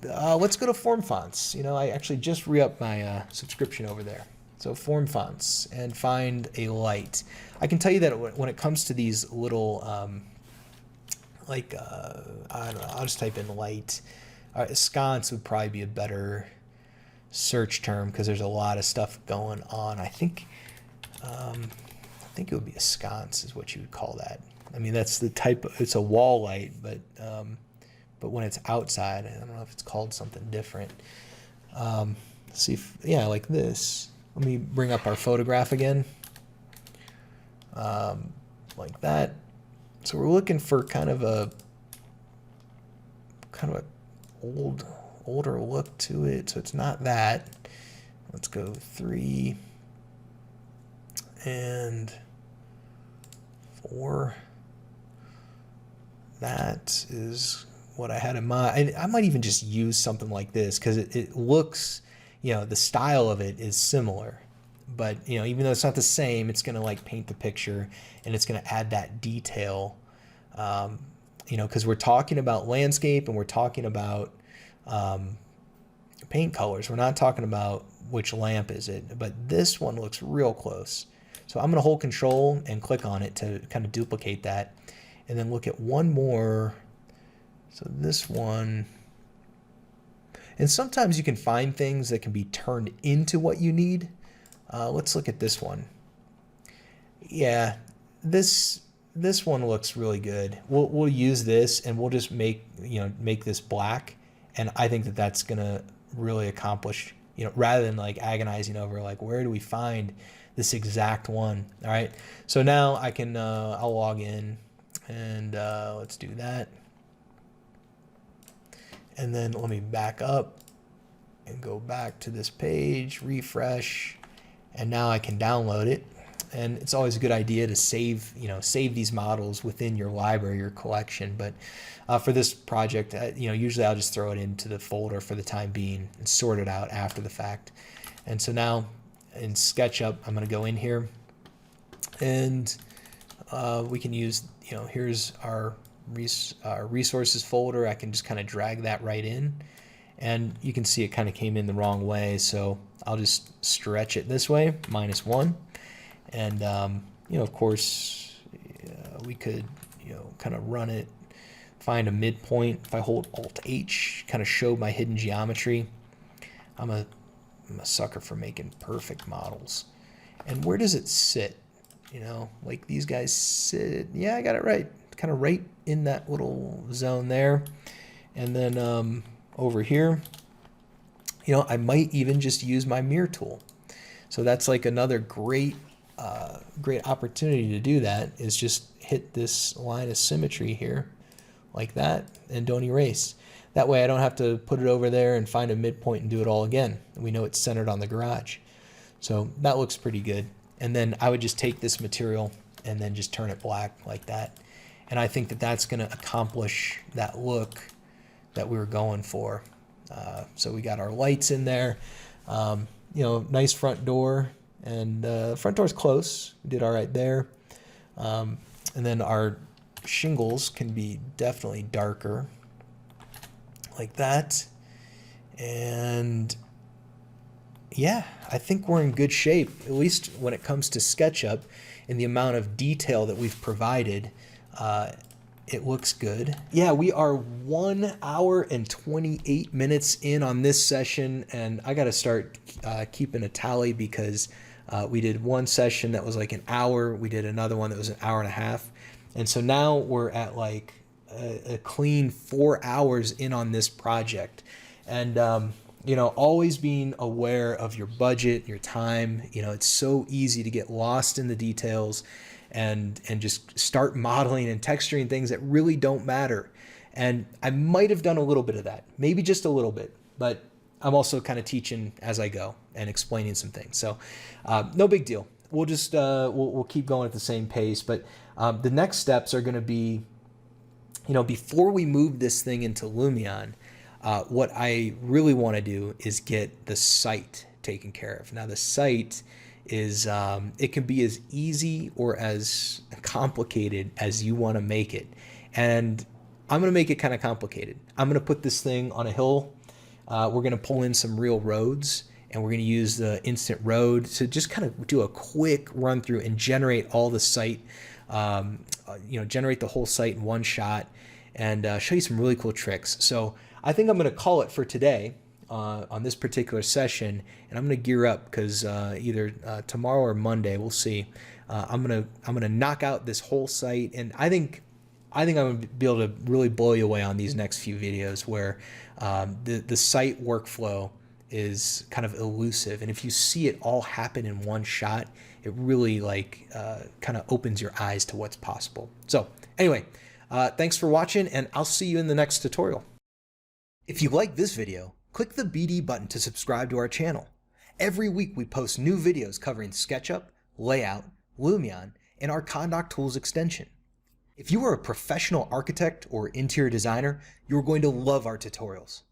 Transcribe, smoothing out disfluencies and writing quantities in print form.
let's go to FormFonts. You know, I actually just re-upped my subscription over there. So FormFonts and find a light. I can tell you that when it comes to these little, I don't know, I'll just type in light. Sconce would probably be a better search term because there's a lot of stuff going on. I think it would be a sconce is what you would call that. I mean, that's the type of, it's a wall light, but when it's outside, I don't know if it's called something different. See if, yeah, like this. Let me bring up our photograph again. Like that. So we're looking for kind of a older look to it. So it's not that. Let's go 3 and 4. That is what I had in mind. I might even just use something like this because it looks, you know, the style of it is similar. But, you know, even though it's not the same, it's going to like paint the picture and it's going to add that detail, you know, because we're talking about landscape and we're talking about paint colors. We're not talking about which lamp is it, but this one looks real close. So I'm going to hold Control and click on it to kind of duplicate that and then look at one more. So this one, and sometimes you can find things that can be turned into what you need. Let's look at this one. Yeah, this one looks really good. We'll use this and we'll just make this black, and I think that that's gonna really accomplish, you know, rather than like agonizing over like where do we find this exact one. All right, so now I can I'll log in and let's do that. And then let me back up and go back to this page, refresh, and now I can download it. And it's always a good idea to save these models within your library, your collection. But for this project, usually I'll just throw it into the folder for the time being and sort it out after the fact. And so now in SketchUp, I'm going to go in here, and we can use, here's our resources folder. I can just kind of drag that right in, and you can see it kind of came in the wrong way, so I'll just stretch it this way, -1, and of course we could kind of run it, find a midpoint. If I hold Alt H, kind of show my hidden geometry. I'm a sucker for making perfect models. And where does it sit? Like these guys sit, yeah, I got it right, kind of right in that little zone there. And then over here, I might even just use my mirror tool. So that's like another great opportunity to do that, is just hit this line of symmetry here like that and don't erase. That way I don't have to put it over there and find a midpoint and do it all again. We know it's centered on the garage. So that looks pretty good. And then I would just take this material and then just turn it black like that. And I think that that's going to accomplish that look that we were going for. So we got our lights in there, nice front door, and front door's close. We did all right there. And then our shingles can be definitely darker like that. And yeah, I think we're in good shape, at least when it comes to SketchUp and the amount of detail that we've provided. It looks good. Yeah, we are 1 hour and 28 minutes in on this session, and I got to start keeping a tally, because we did one session that was like an hour. We did another one that was an hour and a half. And so now we're at like a clean 4 hours in on this project. And, always being aware of your budget, your time. It's so easy to get lost in the details and just start modeling and texturing things that really don't matter. And I might have done a little bit of that, maybe just a little bit, but I'm also kind of teaching as I go and explaining some things. So no big deal. We'll just, we'll keep going at the same pace. But the next steps are going to be, before we move this thing into Lumion, what I really want to do is get the site taken care of. Now the site is, it can be as easy or as complicated as you want to make it. And I'm going to make it kind of complicated. I'm going to put this thing on a hill. we're going to pull in some real roads, and we're going to use the instant road to just kind of do a quick run through and generate all the site, generate the whole site in one shot, and show you some really cool tricks. So I think I'm going to call it for today on this particular session, and I'm going to gear up because either tomorrow or Monday, we'll see. I'm gonna knock out this whole site, and I think I'm gonna be able to really blow you away on these next few videos where the site workflow is kind of elusive, and if you see it all happen in one shot, it really kind of opens your eyes to what's possible. So anyway, thanks for watching, and I'll see you in the next tutorial. If you like this video, click the BD button to subscribe to our channel. Every week we post new videos covering SketchUp, Layout, Lumion, and our Condoc Tools extension. If you are a professional architect or interior designer, you're going to love our tutorials.